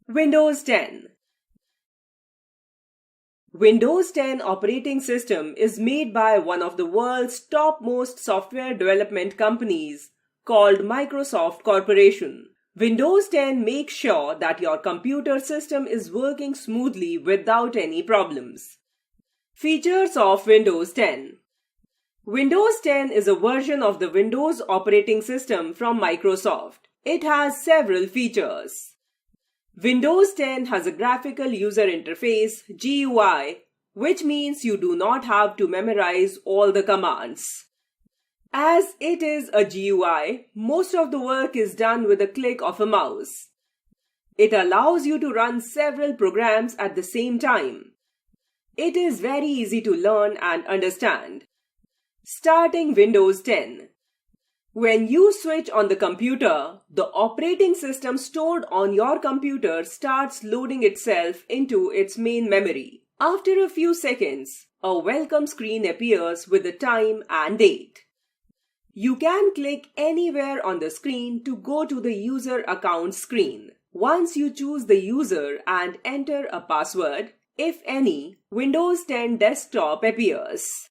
Windows 10. Windows 10 operating system is made by one of the world's topmost software development companies called Microsoft Corporation. Windows 10 makes sure that your computer system is working smoothly without any problems. Features of Windows 10. Windows 10 is a version of the Windows operating system from Microsoft. It has several features. Windows 10 has a graphical user interface (GUI), which means you do not have to memorize all the commands. As it is a GUI, most of the work is done with a click of a mouse. It allows you to run several programs at the same time. It is very easy to learn and understand. Starting Windows 10. When you switch on the computer, the operating system stored on your computer starts loading itself into its main memory. After a few seconds, a welcome screen appears with the time and date. You can click anywhere on the screen to go to the user account screen. Once you choose the user and enter a password, if any, Windows 10 desktop appears.